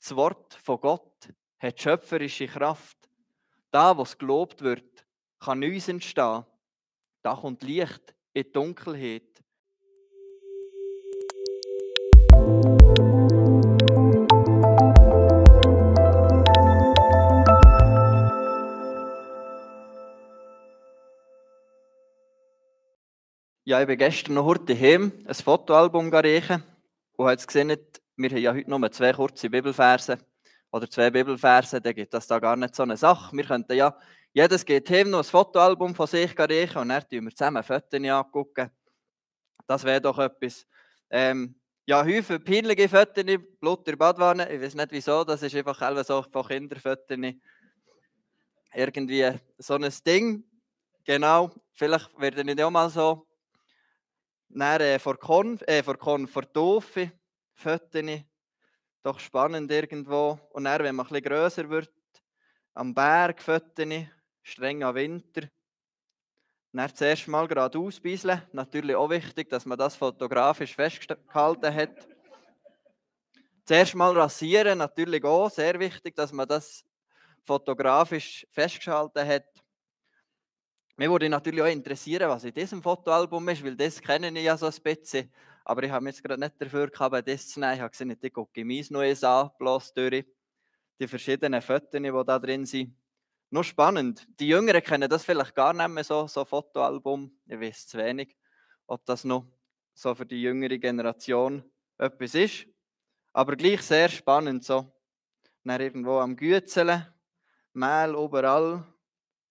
Das Wort von Gott hat schöpferische Kraft. Da, wo es gelobt wird, kann Neues entstehen. Da kommt Licht in die Dunkelheit. Ja, ich bin gestern noch heute daheim ein Fotoalbum reichen und habe jetzt gesehen, wir haben ja heute nur 2 kurze Bibelverse oder 2 Bibelverse, dann gibt das da gar nicht so eine Sache. Wir könnten ja, jedes geht heim noch ein Fotoalbum von sich reichen und dann schauen wir zusammen Fotos angucken. Das wäre doch etwas. Ja, häufig peinliche Fotos, Blut in der Badwanne, ich weiß nicht wieso, das ist einfach so von Kinderfotos irgendwie so ein Ding. Genau, vielleicht werde ich auch mal so. Dann vor Taufe, Fotos, doch spannend irgendwo. Und dann, wenn man ein bisschen grösser wird, am Berg Fotos, strenger Winter. Dann zuerst mal gerade ausbeiseln, natürlich auch wichtig, dass man das fotografisch festgehalten hat. Zuerst mal rasieren, natürlich auch sehr wichtig, dass man das fotografisch festgehalten hat. Mich würde natürlich auch interessieren, was in diesem Fotoalbum ist, weil das kenne ich ja so ein bisschen. Aber ich habe mich jetzt gerade nicht dafür gehabt, das zu nehmen. Ich habe gesehen, ich gucke meins noch an, bloß durch die verschiedenen Fotos, die da drin sind. Noch spannend. Die Jüngeren kennen das vielleicht gar nicht mehr so Fotoalbum. Ich weiß zu wenig, ob das noch so für die jüngere Generation etwas ist. Aber gleich sehr spannend. So. Dann irgendwo am Gützeln, Mehl überall,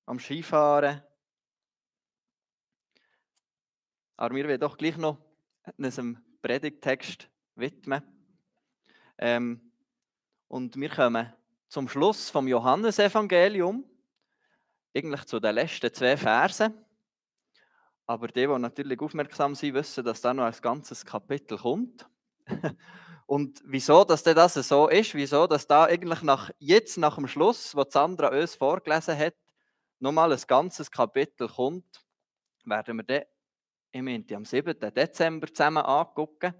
am Skifahren. Aber wir wollen doch gleich noch einem Predigttext widmen. Und wir kommen zum Schluss vom Johannesevangelium, eigentlich zu den letzten 2 Versen. Aber die natürlich aufmerksam sind, wissen, dass da noch ein ganzes Kapitel kommt. Und wieso dass das so ist, wieso dass da eigentlich jetzt nach dem Schluss, wo Sandra uns vorgelesen hat, nochmal ein ganzes Kapitel kommt, werden wir dann am 7. Dezember zusammen angucken,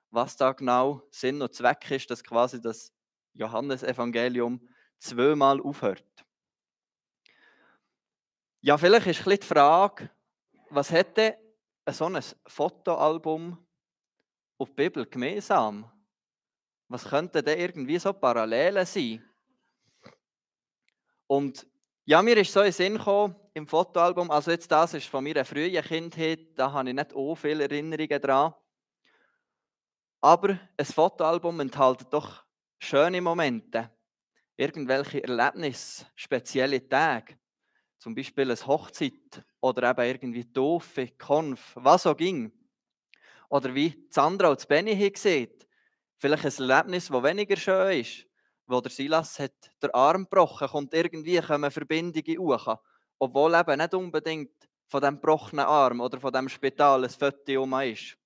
was da genau Sinn und Zweck ist, dass quasi das Johannesevangelium 2-mal aufhört. Ja, vielleicht ist ein bisschen die Frage, was hätte so ein Fotoalbum auf die Bibel gemeinsam? Was könnten denn irgendwie so Parallelen sein? Und ja, mir ist so in den Sinn gekommen, im Fotoalbum, also jetzt das ist von meiner frühen Kindheit, da habe ich nicht so viele Erinnerungen dran. Aber ein Fotoalbum enthält doch schöne Momente, irgendwelche Erlebnisse, spezielle Tage, zum Beispiel eine Hochzeit oder eben irgendwie Taufe, Konf, was auch ging. Oder wie Sandra und Benny haben gesehen, vielleicht ein Erlebnis, das weniger schön ist, wo der Silas hat den Arm gebrochen, kommt irgendwie kommen Verbindungen hoch, obwohl eben nicht unbedingt von dem gebrochenen Arm oder von dem Spital ein Foto ist.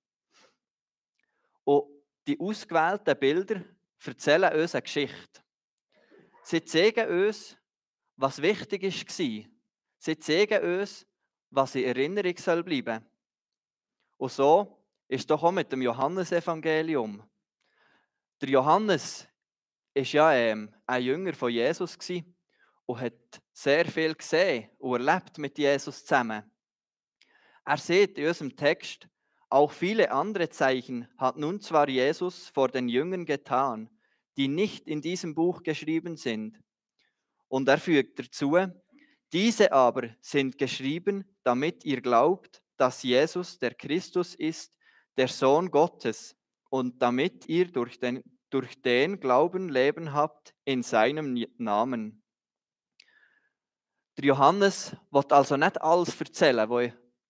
Und die ausgewählten Bilder erzählen uns eine Geschichte. Sie zeigen uns, was wichtig war. Sie zeigen uns, was in Erinnerung bleiben soll. Und so ist es doch auch mit dem Johannesevangelium. Der Johannes war ja ein Jünger von Jesus und hat sehr viel gesehen und erlebt mit Jesus zusammen. Er sieht in unserem Text, auch viele andere Zeichen hat nun zwar Jesus vor den Jüngern getan, die nicht in diesem Buch geschrieben sind. Und er fügt dazu, diese aber sind geschrieben, damit ihr glaubt, dass Jesus der Christus ist, der Sohn Gottes, und damit ihr durch den Glauben Leben habt in seinem Namen. Der Johannes will also nicht alles erzählen,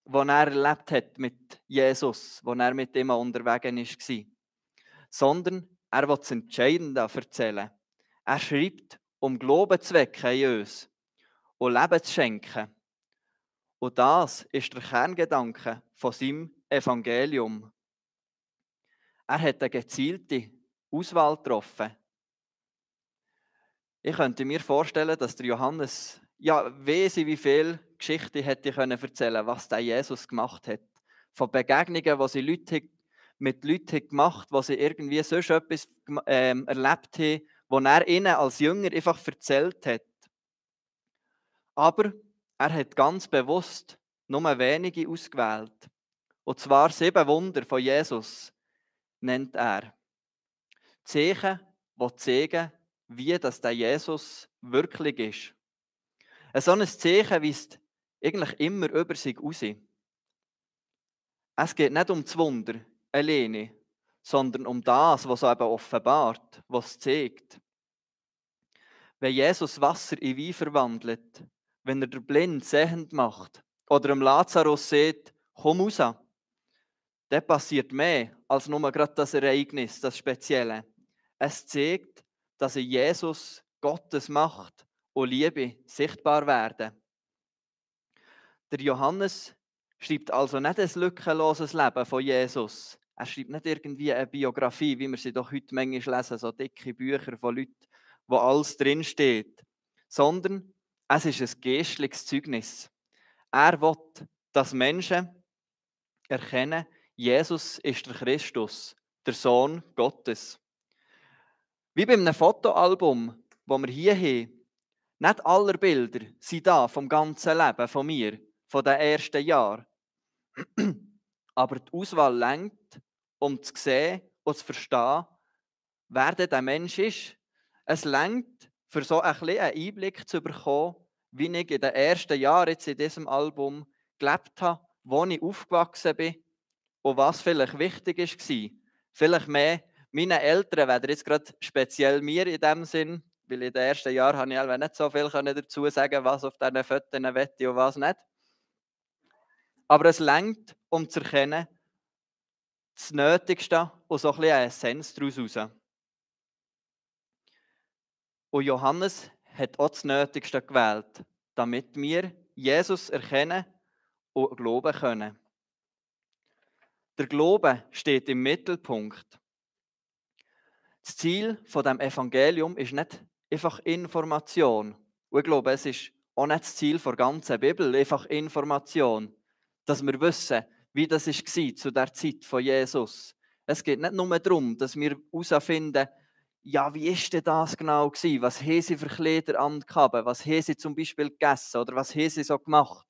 was er erlebt hat mit Jesus, wo er mit ihm unterwegs war, sondern er will das Entscheidende erzählen. Er schreibt, um Glauben zu wecken in uns und Leben zu schenken. Und das ist der Kerngedanke von seinem Evangelium. Er hat eine gezielte Auswahl getroffen. Ich könnte mir vorstellen, dass der Johannes, ja, weiss ich, wie viel Geschichte hätte erzählen, was der Jesus gemacht hat. Von Begegnungen, die sie mit Leuten gemacht haben, die sie irgendwie sonst etwas erlebt haben, wo er ihnen als Jünger einfach erzählt hat. Aber er hat ganz bewusst nur wenige ausgewählt. Und zwar 7 Wunder von Jesus nennt er. Zeichen, die zeigen, wie das der Jesus wirklich ist. So ein Zeichen weist eigentlich immer über sich raus. Es geht nicht um das Wunder alleine, sondern um das, was es eben offenbart, was es zeigt. Wenn Jesus Wasser in Wein verwandelt, wenn er den Blind sehend macht oder dem Lazarus sagt, komm raus, dann passiert mehr als nur gerade das Ereignis, das Spezielle. Es zeigt, dass in Jesus Gottes Macht und Liebe sichtbar werden. Der Johannes schreibt also nicht ein lückenloses Leben von Jesus. Er schreibt nicht irgendwie eine Biografie, wie wir sie doch heute manchmal lesen, so dicke Bücher von Leuten, wo alles drinsteht. Sondern es ist ein geistliches Zeugnis. Er will, dass Menschen erkennen, Jesus ist der Christus, der Sohn Gottes. Wie bei einem Fotoalbum, das wir hier haben. Nicht alle Bilder sind da vom ganzen Leben von mir, von den ersten Jahren. Aber die Auswahl reicht, um zu sehen und zu verstehen, wer denn der Mensch ist. Es reicht, für so ein bisschen einen Einblick zu bekommen, wie ich in den ersten Jahren jetzt in diesem Album gelebt habe, wo ich aufgewachsen bin und was vielleicht wichtig war. Vielleicht mehr meine Eltern, werden jetzt gerade speziell mir in dem Sinn, weil in den ersten Jahren habe ich halt nicht so viel dazu sagen, was auf diesen Fotos wette und was nicht. Aber es reicht, um zu erkennen, das Nötigste und so ein bisschen eine Essenz daraus raus. Und Johannes hat auch das Nötigste gewählt, damit wir Jesus erkennen und glauben können. Der Glaube steht im Mittelpunkt. Das Ziel von dem Evangelium ist nicht einfach Information. Und ich glaube, es ist auch nicht das Ziel der ganzen Bibel, einfach Information. Dass wir wissen, wie das war zu der Zeit von Jesus. Es geht nicht nur darum, dass wir herausfinden, ja, wie ist denn das genau gewesen? Was haben sie für Kleider angehabt? Was haben sie zum Beispiel gegessen? Oder was haben sie so gemacht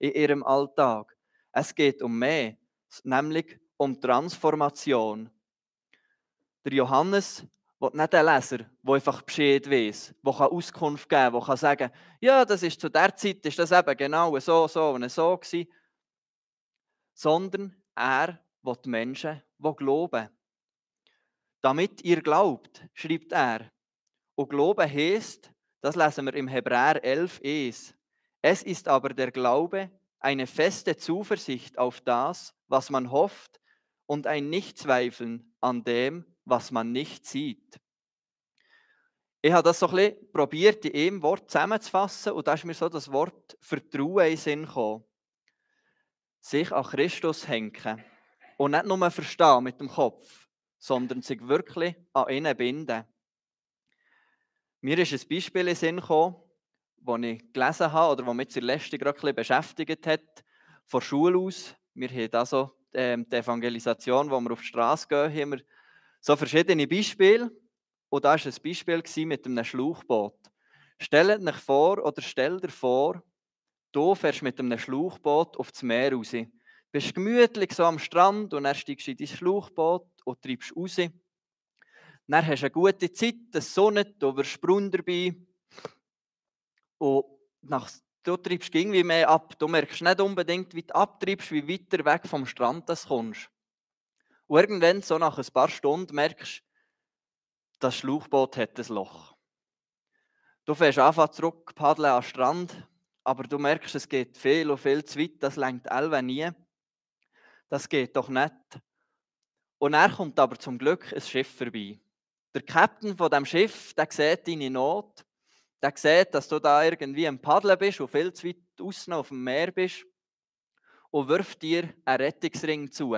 in ihrem Alltag? Es geht um mehr, nämlich um Transformation. Der Johannes will nicht ein Leser, der einfach Bescheid weiss, der Auskunft geben kann, der kann sagen, ja, das ist zu der Zeit ist das eben genau so und so gewesen. Sondern er will die Menschen, die glauben. Damit ihr glaubt, schreibt er. Und Glauben heisst, das lesen wir im Hebräer 11,1. Es ist aber der Glaube eine feste Zuversicht auf das, was man hofft, und ein Nichtzweifeln an dem, was man nicht sieht. Ich habe das so ein bisschen probiert, in einem Wort zusammenzufassen, und da ist mir so das Wort Vertrauen in den Sinn gekommen. Sich an Christus hängen und nicht nur verstehen mit dem Kopf, sondern sich wirklich an ihn binden. Mir ist ein Beispiel in den Sinn gekommen, das ich gelesen habe oder das mich zur letzten gerade ein bisschen beschäftigt hat, von der Schule aus. Wir haben da so die Evangelisation, wo wir auf die Straße gehen, haben wir so verschiedene Beispiele. Und da war ein Beispiel mit einem Schlauchboot. Stellt euch vor, oder stell dir vor, du fährst mit einem Schlauchboot auf das Meer raus. Du bist gemütlich so am Strand und dann steigst du in dein Schlauchboot und treibst raus. Dann hast du eine gute Zeit, die Sonne, du wirst braun dabei. Und du treibst irgendwie mehr ab. Du merkst nicht unbedingt, wie du abtreibst, wie weiter weg vom Strand du kommst. Und irgendwann, so nach ein paar Stunden, merkst du, das Schlauchboot hat ein Loch. Du fährst einfach zurück paddeln an den Strand, aber du merkst, es geht viel und viel zu weit, das lenkt Elbe nie. Das geht doch nicht. Und er kommt aber zum Glück ein Schiff vorbei. Der Captain von dem Schiff, der sieht deine Not, der sieht, dass du da irgendwie am Paddeln bist und viel zu weit außen auf dem Meer bist und wirft dir einen Rettungsring zu.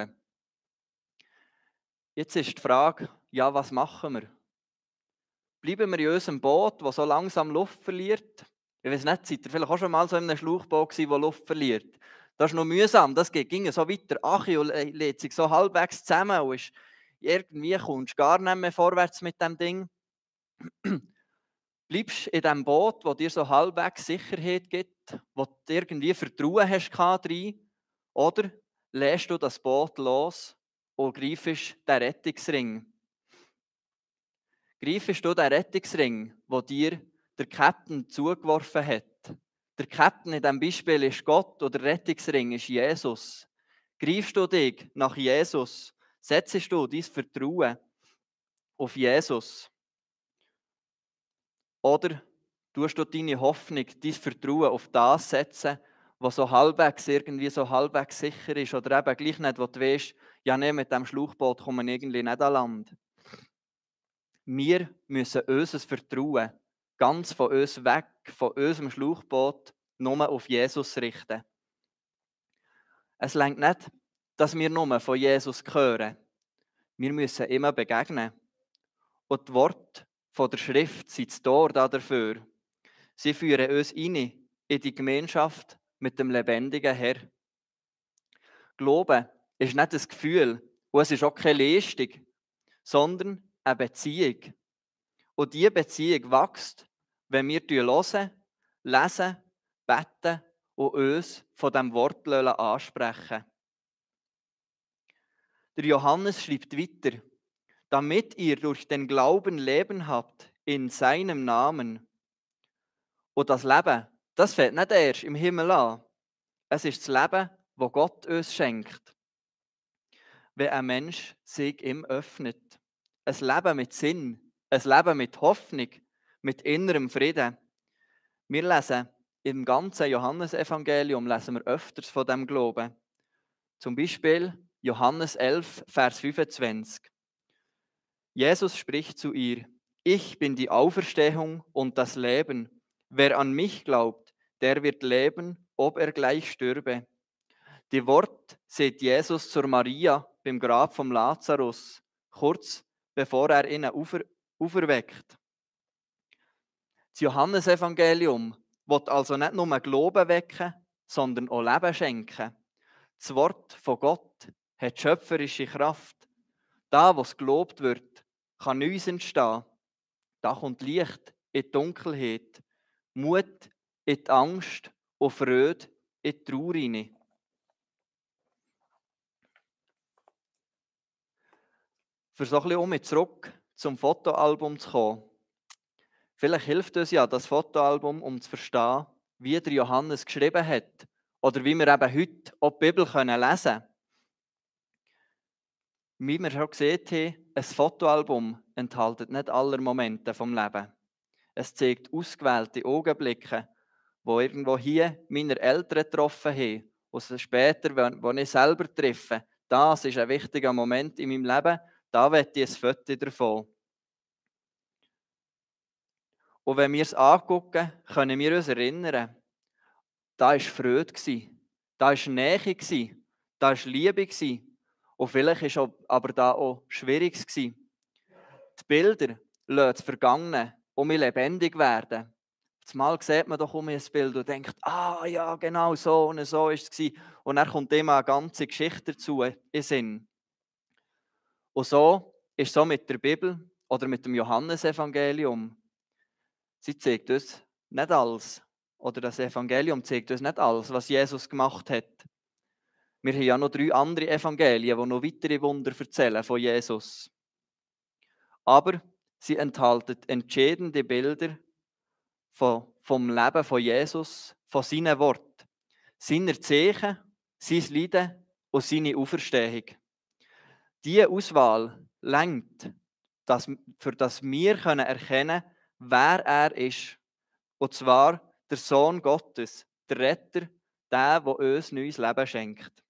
Jetzt ist die Frage, ja, was machen wir? Bleiben wir in unserem Boot, das so langsam Luft verliert? Ich weiß nicht, seid ihr vielleicht auch schon mal so in einem Schlauchboot gewesen, das Luft verliert? Das ist noch mühsam, das ging so weiter. Achi und lädt sich so halbwegs zusammen und irgendwie kommst du gar nicht mehr vorwärts mit dem Ding. Bleibst du in diesem Boot, das dir so halbwegs Sicherheit gibt, wo du irgendwie Vertrauen hast rein, oder lässt du das Boot los und greifst den Rettungsring? Greifst du den Rettungsring, wo dir der Captain zugeworfen hat? Der Captain in diesem Beispiel ist Gott und der Rettungsring ist Jesus. Greifst du dich nach Jesus? Setzt du dein Vertrauen auf Jesus? Oder tust du deine Hoffnung, dein Vertrauen auf das setzen, was so halbwegs irgendwie so halbwegs sicher ist oder eben gleich nicht, wo du weißt, ja nee, mit dem Schlauchboot kommen wir irgendwie nicht an Land. Wir müssen unser Vertrauen ganz von uns weg, von unserem Schlauchboot, nur auf Jesus richten. Es reicht nicht, dass wir nur von Jesus hören. Wir müssen immer begegnen. Und die Worte von der Schrift sind das Tor dafür. Sie führen uns in die Gemeinschaft mit dem lebendigen Herr. Glauben ist nicht ein Gefühl und es ist auch keine Leistung, sondern eine Beziehung. Und diese Beziehung wächst, wenn wir hören, lesen, beten und uns von diesem Wort ansprechen. Der Johannes schreibt weiter, damit ihr durch den Glauben Leben habt in seinem Namen. Und das Leben, das fängt nicht erst im Himmel an. Es ist das Leben, das Gott uns schenkt. Wenn ein Mensch sich ihm öffnet. Ein Leben mit Sinn, ein Leben mit Hoffnung, mit innerem Frieden. Wir lesen im ganzen Johannesevangelium lesen wir öfters von dem Glauben. Zum Beispiel Johannes 11, Vers 25. Jesus spricht zu ihr, ich bin die Auferstehung und das Leben. Wer an mich glaubt, der wird leben, ob er gleich stürbe. Die Wort sieht Jesus zur Maria beim Grab vom Lazarus, kurz bevor er ihn auferweckt. Das Johannesevangelium will also nicht nur Glauben wecken, sondern auch Leben schenken. Das Wort von Gott hat schöpferische Kraft. Da, wo es gelobt wird, kann Neues entstehen. Da kommt Licht in die Dunkelheit, Mut in die Angst und Freude in die Trauer hinein. Für so ein bisschen zurück zum Fotoalbum zu kommen. Vielleicht hilft uns ja das Fotoalbum, um zu verstehen, wie der Johannes geschrieben hat oder wie wir eben heute auch die Bibel lesen können. Wie wir schon gesehen haben, ein Fotoalbum enthält nicht alle Momente vom Leben. Es zeigt ausgewählte Augenblicke, wo irgendwo hier meine Eltern getroffen haben und später, wenn ich selber treffe. Das ist ein wichtiger Moment in meinem Leben, da möchte ich ein Foto davon. Und wenn wir es angucken, können wir uns erinnern, da war Freude, da war Nähe, da war Liebe. Und vielleicht war aber da auch Schwieriges. Die Bilder lassen das Vergangene um lebendig werden. Zumal sieht man doch ein Bild und denkt, ah ja, genau so und so war es. Und dann kommt immer eine ganze Geschichte dazu in den Sinn. Und so ist es so mit der Bibel oder mit dem Johannesevangelium. Sie zeigt uns nicht alles. Oder das Evangelium zeigt uns nicht alles, was Jesus gemacht hat. Wir haben ja noch 3 andere Evangelien, die noch weitere Wunder erzählen von Jesus. Aber sie enthalten entscheidende Bilder vom Leben von Jesus, von seinen Worten, seiner Zeichen, sein Leiden und seine Auferstehung. Diese Auswahl reicht, für das wir erkennen können, wer er ist. Und zwar der Sohn Gottes, der Retter, der uns neues Leben schenkt.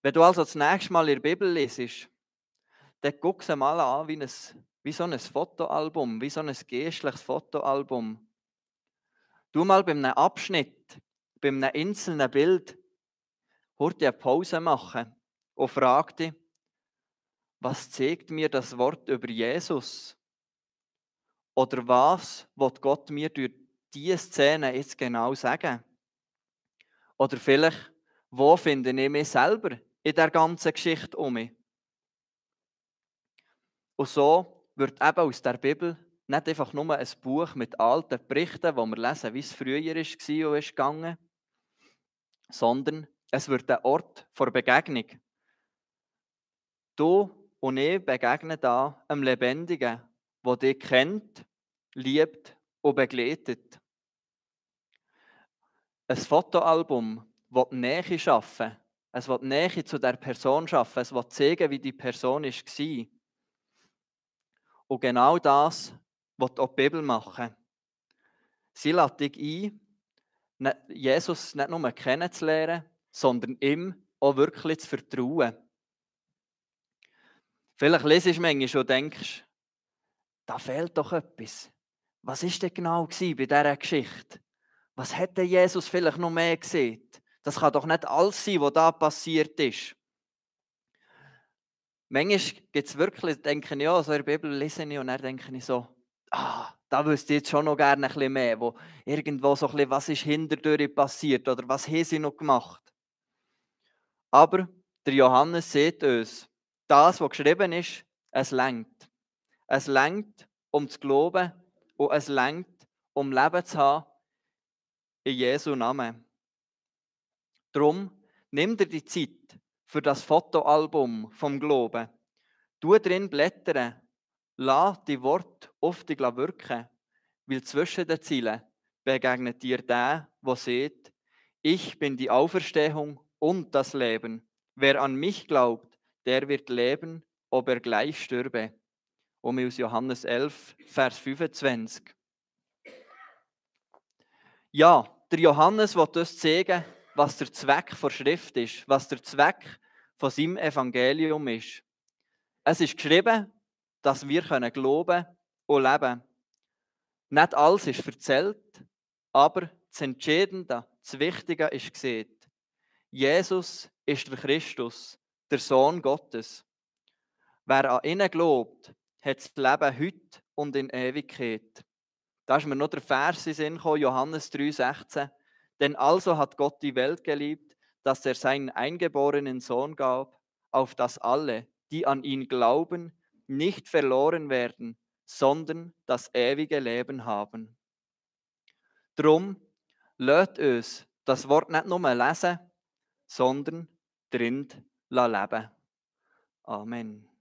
Wenn du also das nächste Mal in der Bibel lesest, dann guck es mal an wie so ein Fotoalbum, wie so ein geistliches Fotoalbum. Du mal bei einem Abschnitt, bei einem einzelnen Bild, eine Pause machen und frag dich, was zeigt mir das Wort über Jesus? Oder was will Gott mir durch diese Szene jetzt genau sagen? Oder vielleicht, wo finde ich mich selber in der ganzen Geschichte um mich? Und so wird eben aus der Bibel nicht einfach nur ein Buch mit alten Berichten, wo wir lesen, wie es früher war und ist gegangen, sondern es wird ein Ort vor Begegnung. Du und ich begegnen da einem Lebendigen, der dich kennt, liebt und begleitet. Ein Fotoalbum will die Nähe schaffen. Es will die Nähe zu der Person schaffen. Es will zeigen, wie die Person war. Und genau das will auch die Bibel machen. Sie lädt dich ein, Jesus nicht nur kennenzulernen, sondern ihm auch wirklich zu vertrauen. Vielleicht lesest du manchmal und denkst, da fehlt doch etwas. Was war denn genau bei dieser Geschichte? Was hätte Jesus vielleicht noch mehr gesehen? Das kann doch nicht alles sein, was da passiert ist. Manchmal gibt es wirklich, denke ich, ja, so in der Bibel lese ich und dann denke ich so, da wüsste ich jetzt schon noch gerne ein bisschen mehr, wo irgendwo so ein bisschen, was ist hinterdurch passiert oder was haben sie noch gemacht. Aber der Johannes sieht uns, das, was geschrieben ist, es reicht. Es reicht, um zu glauben und es reicht, um Leben zu haben in Jesu Namen. Darum nimm dir die Zeit für das Fotoalbum vom Glauben. Tu drin blättern, lass die Worte auf dich wirken, weil zwischen den Zielen begegnet dir der sieht, ich bin die Auferstehung und das Leben. Wer an mich glaubt, der wird leben, ob er gleich stürbe. Aus Johannes 11, Vers 25. Ja, der Johannes will uns zeigen, was der Zweck der Schrift ist, was der Zweck von seinem Evangelium ist. Es ist geschrieben, dass wir glauben und leben können. Nicht alles ist erzählt, aber das Entscheidende, das Wichtige ist gesehen. Jesus ist der Christus, der Sohn Gottes. Wer an ihn glaubt, hat das Leben heute und in Ewigkeit. Da ist mir noch der Vers in den Sinn gekommen, Johannes 3,16. Denn also hat Gott die Welt geliebt, dass er seinen eingeborenen Sohn gab, auf dass alle, die an ihn glauben, nicht verloren werden, sondern das ewige Leben haben. Drum lasst uns das Wort nicht nur lesen, sondern drin leben. Amen.